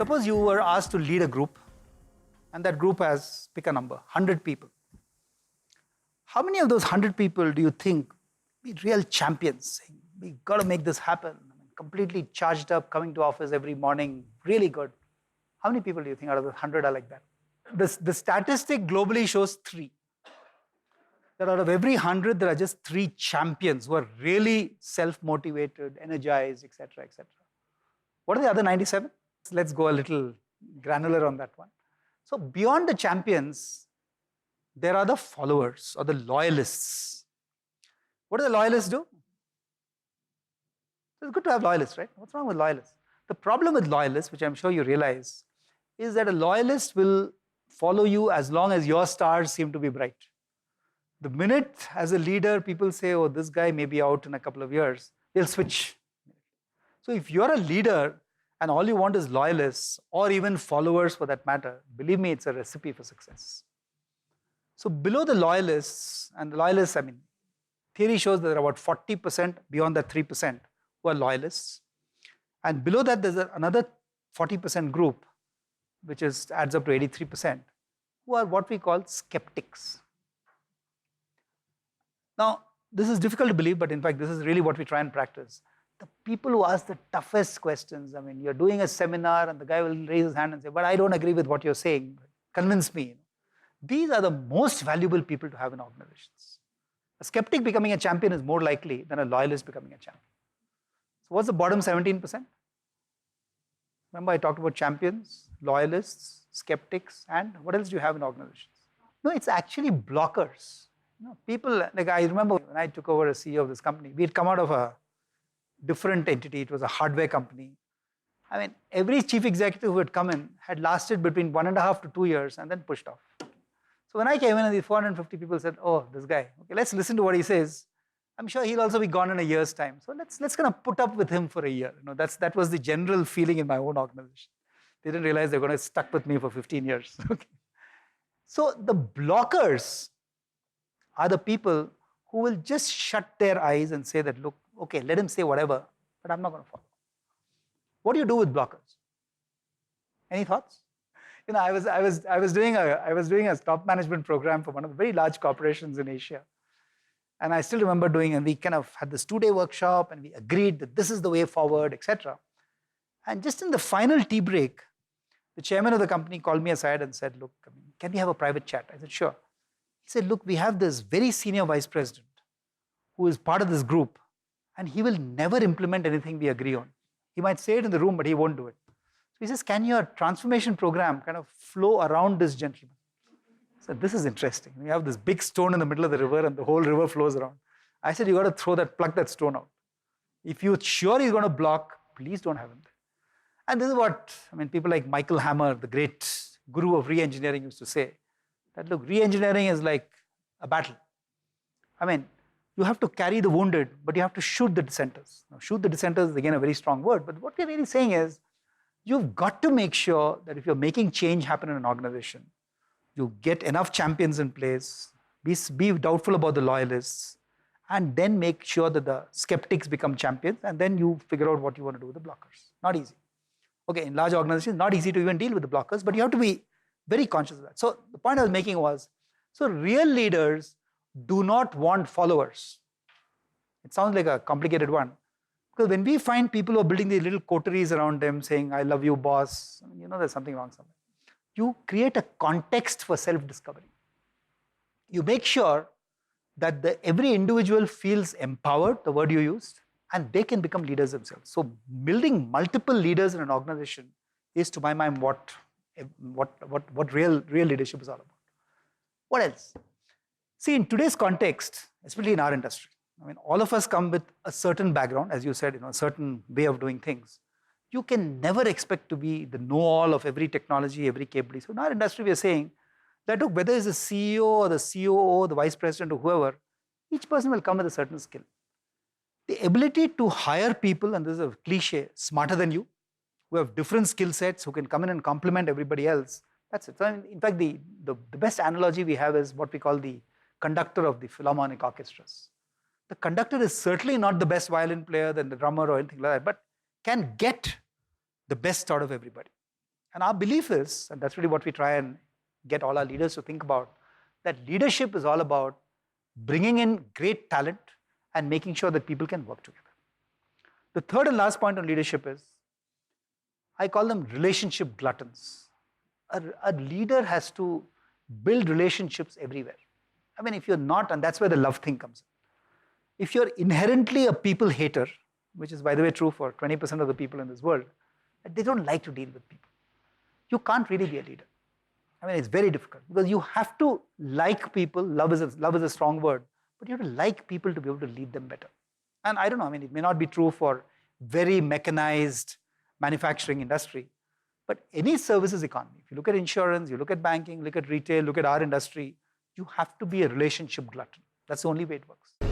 Suppose you were asked to lead a group, and that group has, pick a number, 100 people. How many of those 100 people do you think be real champions, saying, we got to make this happen, completely charged up, coming to office every morning, really good? How many people do you think out of the 100 are like that? The statistic globally shows 3. That out of every 100, there are just 3 champions who are really self-motivated, energized, etc., etc. What are the other 97? Let's go a little granular on that one. So beyond the champions, there are the followers or the loyalists. What do the loyalists do? It's good to have loyalists, right? What's wrong with loyalists? The problem with loyalists, which I'm sure you realize, is that a loyalist will follow you as long as your stars seem to be bright. The minute as a leader people say, oh, this guy may be out in a couple of years, they'll switch. So if you're a leader and all you want is loyalists or even followers for that matter, believe me, it's a recipe for success. So below the loyalists, and the loyalists, theory shows that there are about 40% beyond that 3% who are loyalists. And below that, there's another 40% group, which adds up to 83%, who are what we call skeptics. Now, this is difficult to believe, but in fact, this is really what we try and practice. The people who ask the toughest questions, you're doing a seminar and the guy will raise his hand and say, but I don't agree with what you're saying, convince me. These are the most valuable people to have in organizations. A skeptic becoming a champion is more likely than a loyalist becoming a champion. So what's the bottom 17%? Remember I talked about champions, loyalists, skeptics, and what else do you have in organizations? No, it's actually blockers. People, like I remember when I took over as CEO of this company, we had come out of a different entity. It was a hardware company. Every chief executive who had come in had lasted between 1.5 to 2 years and then pushed off. So when I came in and the 450 people said, oh, this guy, okay, let's listen to what he says. I'm sure he'll also be gone in a year's time. So let's kind of put up with him for a year. That was the general feeling in my own organization. They didn't realize they're going to stuck with me for 15 years. Okay. So the blockers are the people who will just shut their eyes and say that, look, okay, let him say whatever, but I'm not going to follow. What do you do with blockers? Any thoughts? I was doing a top management program for one of the very large corporations in Asia. And I still remember and we kind of had this 2-day workshop and we agreed that this is the way forward, etc. And just in the final tea break, the chairman of the company called me aside and said, look, can we have a private chat? I said, sure. He said, look, we have this very senior vice president who is part of this group and he will never implement anything we agree on. He might say it in the room, but he won't do it. So he says, can your transformation program kind of flow around this gentleman? So this is interesting. We have this big stone in the middle of the river and the whole river flows around. I said, you got to pluck that stone out. If you're sure he's going to block, please don't have him there. And this is what, people like Michael Hammer, the great guru of re-engineering, used to say, that look, re-engineering is like a battle. You have to carry the wounded, but you have to shoot the dissenters. Now, shoot the dissenters is again a very strong word, but what we're really saying is, you've got to make sure that if you're making change happen in an organization, you get enough champions in place, be doubtful about the loyalists, and then make sure that the skeptics become champions, and then you figure out what you want to do with the blockers. Not easy. Okay, in large organizations, not easy to even deal with the blockers, but you have to be very conscious of that. So the point I was making was, so real leaders do not want followers. It sounds like a complicated one. Because when we find people who are building these little coteries around them saying, I love you, boss, there's something wrong somewhere. You create a context for self-discovery. You make sure that every individual feels empowered, the word you used, and they can become leaders themselves. So building multiple leaders in an organization is, to my mind, what real leadership is all about. What else? See, in today's context, especially in our industry, all of us come with a certain background, as you said, a certain way of doing things. You can never expect to be the know-all of every technology, every capability. So in our industry, we are saying that look, whether it's the CEO or the COO, the vice president or whoever, each person will come with a certain skill. The ability to hire people, and this is a cliche, smarter than you, who have different skill sets, who can come in and complement everybody else, that's it. So in fact, the best analogy we have is what we call the conductor of the Philharmonic orchestras. The conductor is certainly not the best violin player than the drummer or anything like that, but can get the best out of everybody. And our belief is, and that's really what we try and get all our leaders to think about, that leadership is all about bringing in great talent and making sure that people can work together. The third and last point on leadership is, I call them relationship gluttons. A leader has to build relationships everywhere. I mean, if you're not, and that's where the love thing comes in. If you're inherently a people hater, which is, by the way, true for 20% of the people in this world, they don't like to deal with people. You can't really be a leader. I mean, it's very difficult because you have to like people. Love is a strong word, but you have to like people to be able to lead them better. And I don't know, I mean, it may not be true for very mechanized manufacturing industry, but any services economy, if you look at insurance, you look at banking, look at retail, look at our industry, you have to be a relationship glutton. That's the only way it works.